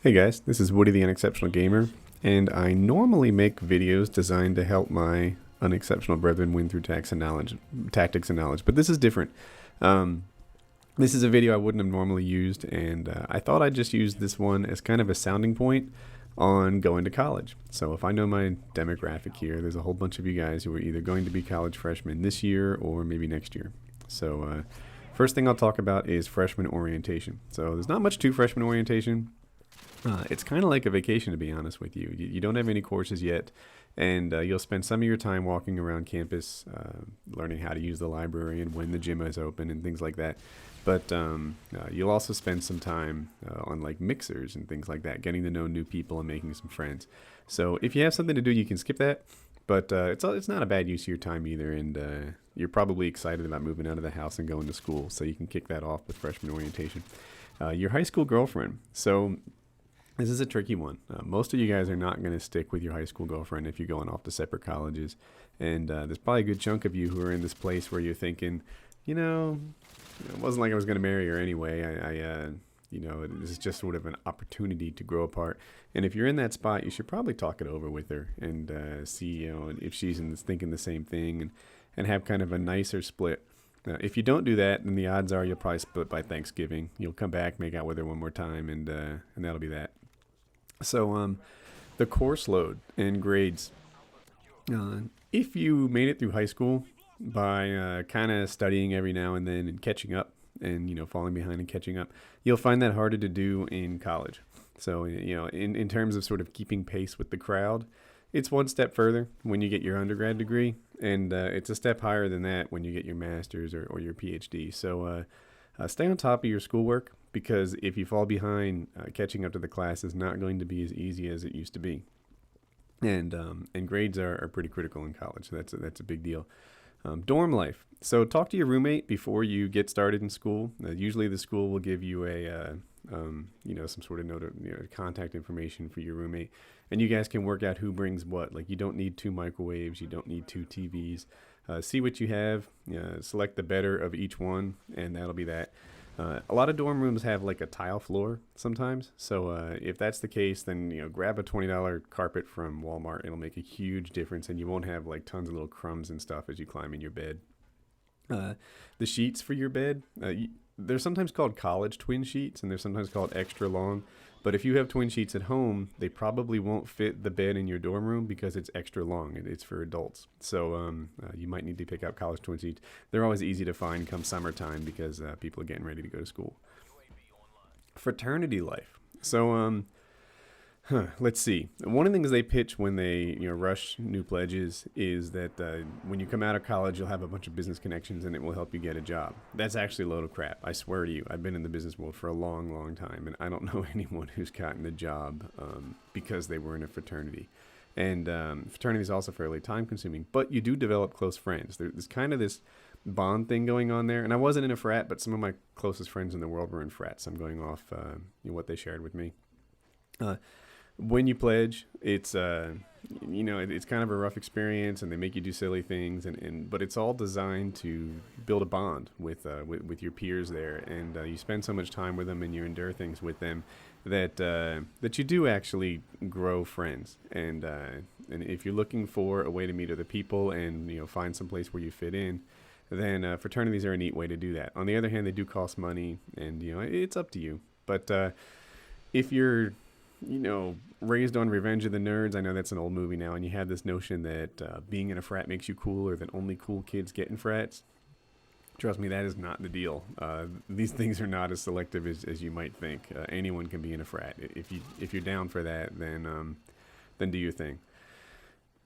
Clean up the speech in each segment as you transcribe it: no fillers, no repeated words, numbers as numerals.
Hey guys, this is Woody the Unexceptional Gamer, and I normally make videos designed to help my unexceptional brethren win through tactics and knowledge, but this is different. Um, this is a video I wouldn't have normally used, and I thought I'd just use this one as kind of a sounding point on going to college. So if I know my demographic here, there's a whole bunch of you guys who are either going to be college freshmen this year or maybe next year. So first thing I'll talk about is freshman orientation. So there's not much to freshman orientation. It's kind of like a vacation, to be honest with you. You don't have any courses yet, and you'll spend some of your time walking around campus, learning how to use the library and when the gym is open and things like that. But you'll also spend some time on like mixers and things like that, getting to know new people and making some friends. So if you have something to do, you can skip that. But it's not a bad use of your time either, and you're probably excited about moving out of the house and going to school, so you can kick that off with freshman orientation. Your high school girlfriend. So this is a tricky one. Most of you guys are not going to stick with your high school girlfriend if you're going off to separate colleges. And there's probably a good chunk of you who are in this place where you're thinking, it wasn't like I was going to marry her anyway. This is just sort of an opportunity to grow apart. And if you're in that spot, you should probably talk it over with her and see, if she's thinking the same thing and have kind of a nicer split. If you don't do that, then the odds are you'll probably split by Thanksgiving. You'll come back, make out with her one more time, and that'll be that. So the course load and grades. If you made it through high school by kind of studying every now and then and catching up and, falling behind and catching up, you'll find that harder to do in college. So, in terms of sort of keeping pace with the crowd, it's one step further when you get your undergrad degree, and it's a step higher than that when you get your master's or your PhD. So stay on top of your schoolwork, because if you fall behind, catching up to the class is not going to be as easy as it used to be. And grades are pretty critical in college. So that's a big deal. Dorm life. So talk to your roommate before you get started in school. Usually the school will give you some sort of contact information for your roommate, and you guys can work out who brings what. Like, you don't need 2 microwaves, you don't need 2 TVs. See what you have, select the better of each one, and that'll be that. A lot of dorm rooms have like a tile floor sometimes. So if that's the case, then grab a $20 carpet from Walmart. It'll make a huge difference, and you won't have like tons of little crumbs and stuff as you climb in your bed. The sheets for your bed, they're sometimes called college twin sheets, and they're sometimes called extra long. But if you have twin sheets at home, they probably won't fit the bed in your dorm room because it's extra long. It's for adults. So you might need to pick up college twin sheets. They're always easy to find come summertime because people are getting ready to go to school. Fraternity life. So let's see. One of the things they pitch when they rush new pledges is that when you come out of college, you'll have a bunch of business connections and it will help you get a job. That's actually a load of crap. I swear to you. I've been in the business world for a long, long time, and I don't know anyone who's gotten a job because they were in a fraternity. And fraternity is also fairly time consuming, but you do develop close friends. There's kind of this bond thing going on there. And I wasn't in a frat, but some of my closest friends in the world were in frats. I'm going off what they shared with me. When you pledge, it's it's kind of a rough experience, and they make you do silly things, but it's all designed to build a bond with your peers there, and you spend so much time with them and you endure things with them that you do actually grow friends. And if you're looking for a way to meet other people and find some place where you fit in, then fraternities are a neat way to do that. On the other hand, they do cost money, and it's up to you. But if you're raised on Revenge of the Nerds, I know that's an old movie now, and you have this notion that being in a frat makes you cool, or that only cool kids get in frats. Trust me, that is not the deal. These things are not as selective as you might think. Anyone can be in a frat. If you're down for that, then do your thing.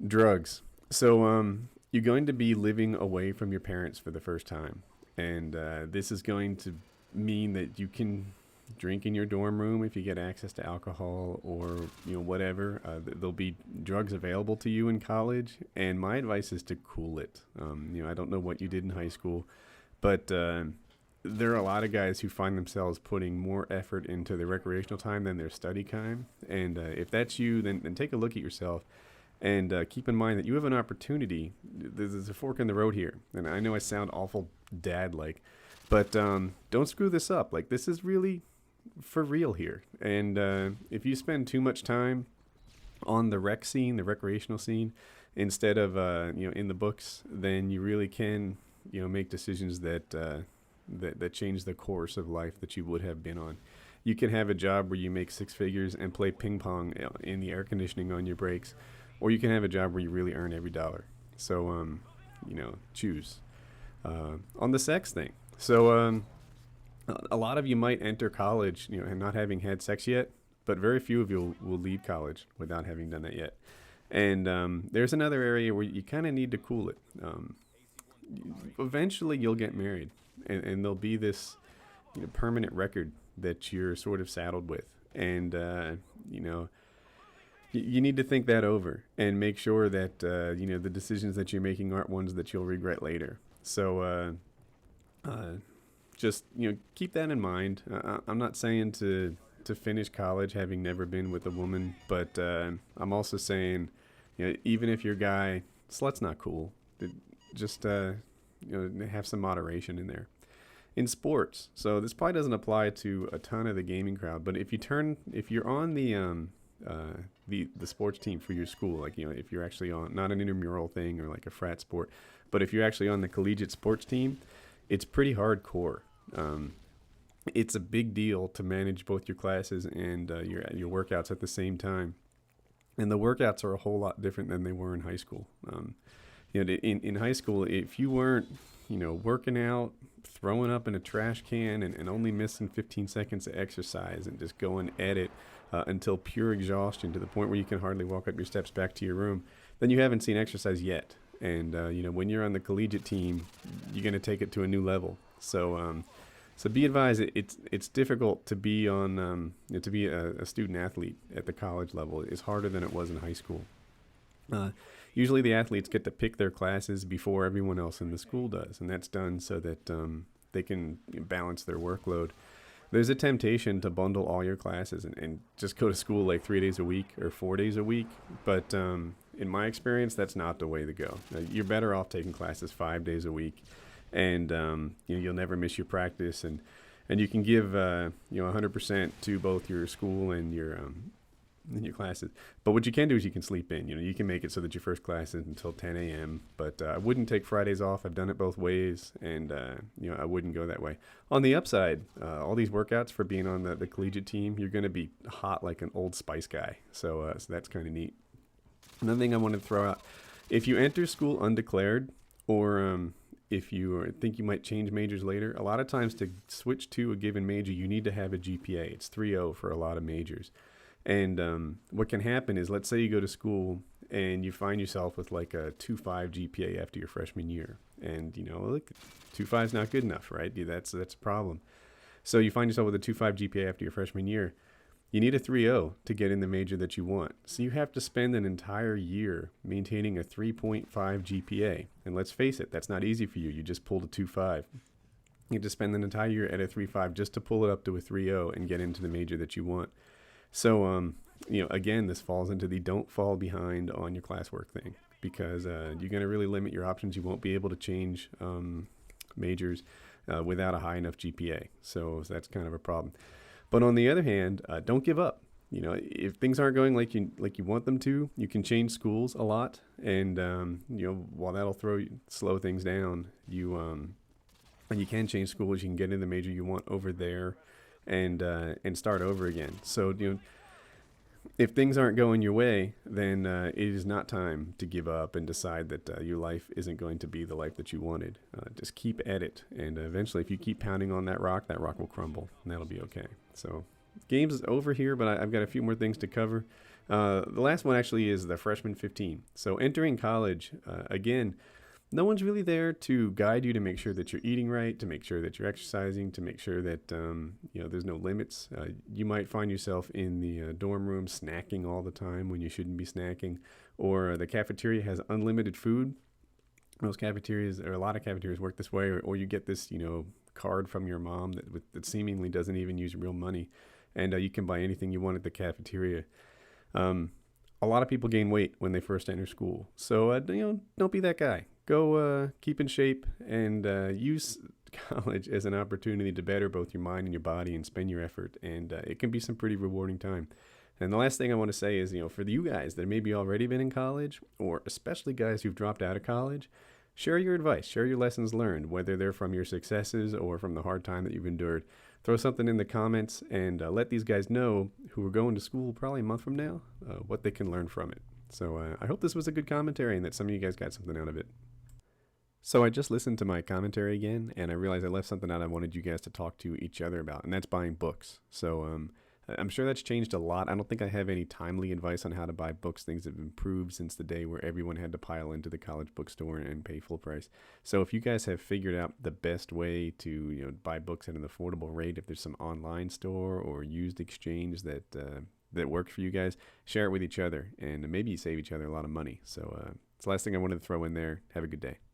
Drugs. So you're going to be living away from your parents for the first time, and this is going to mean that you can drink in your dorm room if you get access to alcohol or whatever. There'll be drugs available to you in college, and my advice is to cool it. I don't know what you did in high school, but there are a lot of guys who find themselves putting more effort into their recreational time than their study time. And if that's you, then take a look at yourself and keep in mind that you have an opportunity. There's a fork in the road here, and I know I sound awful dad-like, but don't screw this up. Like, this is really for real here. And if you spend too much time on the rec scene, the recreational scene, instead of in the books, then you really can make decisions that change the course of life that you would have been on. You can have a job where you make six figures and play ping pong in the air conditioning on your breaks, or you can have a job where you really earn every dollar. So choose. On the sex thing, so a lot of you might enter college, and not having had sex yet, but very few of you will leave college without having done that yet. And there's another area where you kind of need to cool it. Eventually, you'll get married, and there'll be this permanent record that you're sort of saddled with. And, you need to think that over and make sure that, the decisions that you're making aren't ones that you'll regret later. So just, keep that in mind. I'm not saying to finish college having never been with a woman, but I'm also saying, even if your guy, slut's not cool, just, have some moderation in there. In sports, so this probably doesn't apply to a ton of the gaming crowd, but if you're on the sports team for your school, like if you're actually on not an intramural thing or like a frat sport, but if you're actually on the collegiate sports team, it's pretty hardcore. It's a big deal to manage both your classes and your workouts at the same time, and the workouts are a whole lot different than they were in high school. In high school, if you weren't working out, throwing up in a trash can, and only missing 15 seconds of exercise and just going at it until pure exhaustion to the point where you can hardly walk up your steps back to your room, then you haven't seen exercise yet. And, when you're on the collegiate team, you're going to take it to a new level. So be advised, it's difficult to be on to be a student athlete at the college level. It's harder than it was in high school. Usually the athletes get to pick their classes before everyone else in the school does, and that's done so that they can balance their workload. There's a temptation to bundle all your classes and just go to school like 3 days a week or 4 days a week, but in my experience, that's not the way to go. You're better off taking classes 5 days a week, and you'll never miss your practice, and you can give 100% to both your school and your classes. But what you can do is you can sleep in. You can make it so that your first class isn't until 10 a.m. But I wouldn't take Fridays off. I've done it both ways, and I wouldn't go that way. On the upside, all these workouts for being on the collegiate team, you're going to be hot like an Old Spice guy. So that's kind of neat. Another thing I wanted to throw out: if you enter school undeclared, or if you think you might change majors later, a lot of times to switch to a given major, you need to have a GPA. It's 3.0 for a lot of majors. And what can happen is, let's say you go to school and you find yourself with like a 2.5 GPA after your freshman year. And, look, 2.5 is not good enough, right? That's a problem. So you find yourself with a 2.5 GPA after your freshman year. You need a 3.0 to get in the major that you want. So you have to spend an entire year maintaining a 3.5 GPA. And let's face it, that's not easy for you. You just pulled a 2.5. You have to spend an entire year at a 3.5 just to pull it up to a 3.0 and get into the major that you want. So, again, this falls into the don't fall behind on your classwork thing, because you're going to really limit your options. You won't be able to change majors without a high enough GPA. So that's kind of a problem. But on the other hand, don't give up. If things aren't going like you want them to, you can change schools a lot. And, while that'll slow things down, you can change schools. You can get in the major you want over there and start over again. So, if things aren't going your way, then it is not time to give up and decide that your life isn't going to be the life that you wanted. Just keep at it, and eventually, if you keep pounding on that rock will crumble, and that'll be okay. So, games is over here, but I've got a few more things to cover. The last one actually is the freshman 15. So, entering college, again, no one's really there to guide you to make sure that you're eating right, to make sure that you're exercising, to make sure that there's no limits. You might find yourself in the dorm room snacking all the time when you shouldn't be snacking, or the cafeteria has unlimited food. Most cafeterias, or a lot of cafeterias, work this way, or you get this card from your mom that seemingly doesn't even use real money, and you can buy anything you want at the cafeteria. A lot of people gain weight when they first enter school, so don't be that guy. Go keep in shape and use college as an opportunity to better both your mind and your body and spend your effort, and it can be some pretty rewarding time. And the last thing I want to say is, for you guys that maybe already been in college, or especially guys who've dropped out of college, share your advice, share your lessons learned, whether they're from your successes or from the hard time that you've endured. Throw something in the comments and let these guys know, who are going to school probably a month from now, what they can learn from it. So I hope this was a good commentary and that some of you guys got something out of it. So I just listened to my commentary again, and I realized I left something out I wanted you guys to talk to each other about, and that's buying books. So I'm sure that's changed a lot. I don't think I have any timely advice on how to buy books. Things have improved since the day where everyone had to pile into the college bookstore and pay full price. So if you guys have figured out the best way to buy books at an affordable rate, if there's some online store or used exchange that works for you guys, share it with each other, and maybe you save each other a lot of money. So it's the last thing I wanted to throw in there. Have a good day.